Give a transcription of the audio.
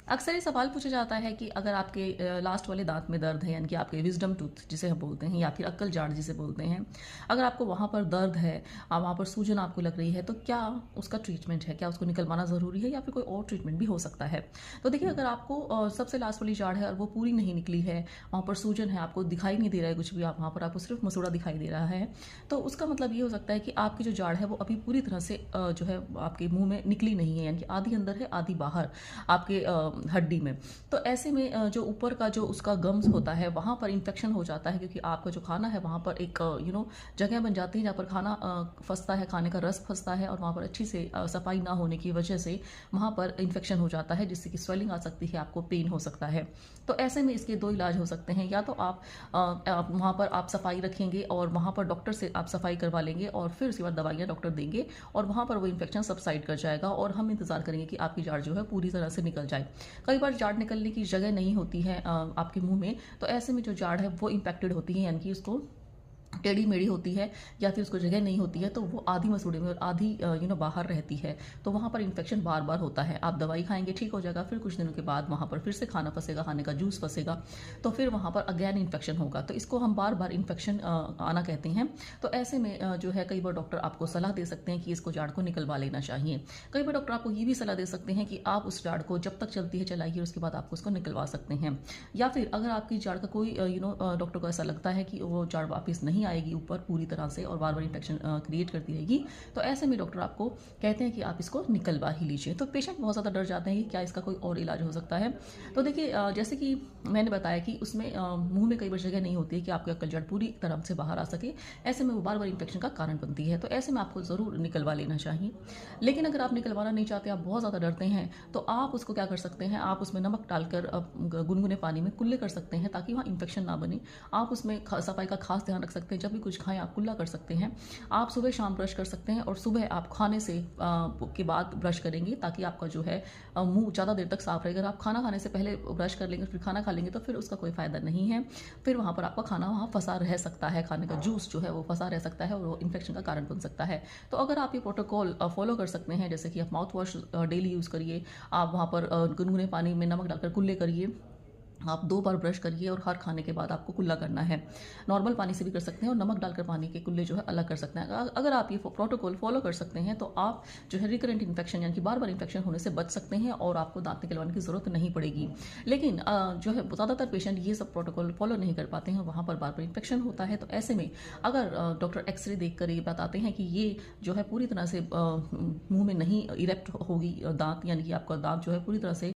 अक्सर ये सवाल पूछा जाता है कि अगर आपके लास्ट वाले दांत में दर्द है, यानी कि आपके विजडम टूथ जिसे हम बोलते हैं या फिर अक्कल जाड़ जिसे बोलते हैं, अगर आपको वहाँ पर दर्द है, वहाँ पर सूजन आपको लग रही है, तो क्या उसका ट्रीटमेंट है? क्या उसको निकलवाना ज़रूरी है या फिर कोई और ट्रीटमेंट भी हो सकता है? तो देखिए, अगर आपको सबसे लास्ट वाली जाड़ है और वो पूरी नहीं निकली है, वहाँ पर सूजन है, आपको दिखाई नहीं दे रहा है कुछ भी, आप वहाँ पर आपको सिर्फ मसूड़ा दिखाई दे रहा है, तो उसका मतलब ये हो सकता है कि आपकी जो जाड़ है वो अभी पूरी तरह से जो है आपके मुंह में निकली नहीं है, यानी कि आधी अंदर है आधी बाहर आपके हड्डी में। तो ऐसे में जो ऊपर का जो उसका गम्स होता है वहाँ पर इन्फेक्शन हो जाता है, क्योंकि आपका जो खाना है वहाँ पर एक जगह बन जाती है जहाँ पर खाना फंसता है, खाने का रस फंसता है, और वहाँ पर अच्छी से सफाई ना होने की वजह से वहाँ पर इन्फेक्शन हो जाता है, जिससे कि स्वेलिंग आ सकती है, आपको पेन हो सकता है। तो ऐसे में इसके दो इलाज हो सकते हैं, या तो आप वहाँ पर आप सफाई रखेंगे और वहाँ पर डॉक्टर से आप सफाई करवा लेंगे और फिर उसके बाद दवाइयाँ डॉक्टर देंगे और वहाँ पर वो इन्फेक्शन सबसाइड कर जाएगा और हम इंतजार करेंगे कि आपकी जाड़ जो है पूरी तरह से निकल जाए। कई बार जाड़ निकलने की जगह नहीं होती है आपके मुंह में, तो ऐसे में जो जाड़ है वो इम्पैक्टेड होती है, यानी कि उसको टेढ़ी मेढ़ी होती है या फिर उसको जगह नहीं होती है, तो वो आधी मसूड़े में और आधी बाहर रहती है, तो वहाँ पर इन्फेक्शन बार बार होता है। आप दवाई खाएंगे ठीक हो जाएगा, फिर कुछ दिनों के बाद वहाँ पर फिर से खाना फंसेगा, खाने का जूस फंसेगा, तो फिर वहाँ पर अगेन इन्फेक्शन होगा। तो इसको हम बार बार इन्फेक्शन आना कहते हैं। तो ऐसे में जो है कई बार डॉक्टर आपको सलाह दे सकते हैं कि इसको जाड़ को निकलवा लेना चाहिए। कई बार डॉक्टर आपको ये भी सलाह दे सकते हैं कि आप उस जाड़ को जब तक चलती है चलाइए, उसके बाद आपको उसको निकलवा सकते हैं। या फिर अगर आपकी जाड़ का कोई डॉक्टर को ऐसा लगता है कि वो जाड़ वापस नहीं आएगी ऊपर पूरी तरह से और बार बार इन्फेक्शन क्रिएट करती रहेगी, तो ऐसे में डॉक्टर आपको कहते हैं कि आप इसको निकलवा ही लीजिए। तो पेशेंट बहुत ज़्यादा डर जाते हैं कि क्या इसका कोई और इलाज हो सकता है। तो देखिए, जैसे कि मैंने बताया कि उसमें मुंह में कई बार जगह नहीं होती है कि आपकी अक्कल जड़ पूरी तरह से बाहर आ सके, ऐसे में वो बार बार इन्फेक्शन का कारण बनती है, तो ऐसे में आपको ज़रूर निकलवा लेना चाहिए। लेकिन अगर आप निकलवाना नहीं चाहते, आप बहुत ज़्यादा डरते हैं, तो आप उसको क्या कर सकते हैं, आप उसमें नमक डालकर गुनगुने पानी में कुल्ले कर सकते हैं ताकि वहाँ इन्फेक्शन ना बने। आप उसमें सफाई का खास ध्यान रख सकते हैं, जब भी कुछ खाएं आप कुल्ला कर सकते हैं। आप सुबह शाम ब्रश कर सकते हैं और सुबह आप खाने से के बाद ब्रश करेंगे, ताकि आपका जो है मुंह ज़्यादा देर तक साफ रहेगा। अगर आप खाना खाने से पहले ब्रश कर लेंगे फिर खाना खा लेंगे तो फिर उसका कोई फ़ायदा नहीं है, फिर वहाँ पर आपका खाना वहाँ फंसा रह सकता है, खाने का जूस जो है वो फंसा रह सकता है और वो इन्फेक्शन का कारण बन सकता है। तो अगर आप ये प्रोटोकॉल फॉलो कर सकते हैं, जैसे कि आप माउथ वॉश डेली यूज़ करिए, आप वहाँ पर गुनगुने पानी में नमक डालकर कुल्ले करिए, आप 2 बार ब्रश करिए और हर खाने के बाद आपको कुल्ला करना है। नॉर्मल पानी से भी कर सकते हैं और नमक डालकर पानी के कुल्ले जो है अलग कर सकते हैं। अगर आप ये प्रोटोकॉल फॉलो कर सकते हैं, तो आप जो है रिकरेंट इन्फेक्शन यानी कि बार बार इन्फेक्शन होने से बच सकते हैं और आपको दांत निकलवाने की ज़रूरत नहीं पड़ेगी। लेकिन जो है ज़्यादातर पेशेंट ये सब प्रोटोकॉल फॉलो नहीं कर पाते हैं, वहाँ पर बार बार इन्फेक्शन होता है। तो ऐसे में अगर डॉक्टर एक्सरे देख कर ये बताते हैं कि ये जो है पूरी तरह से मुंह में नहीं इरेक्ट होगी दांत, यानी कि आपका दांत जो है पूरी तरह से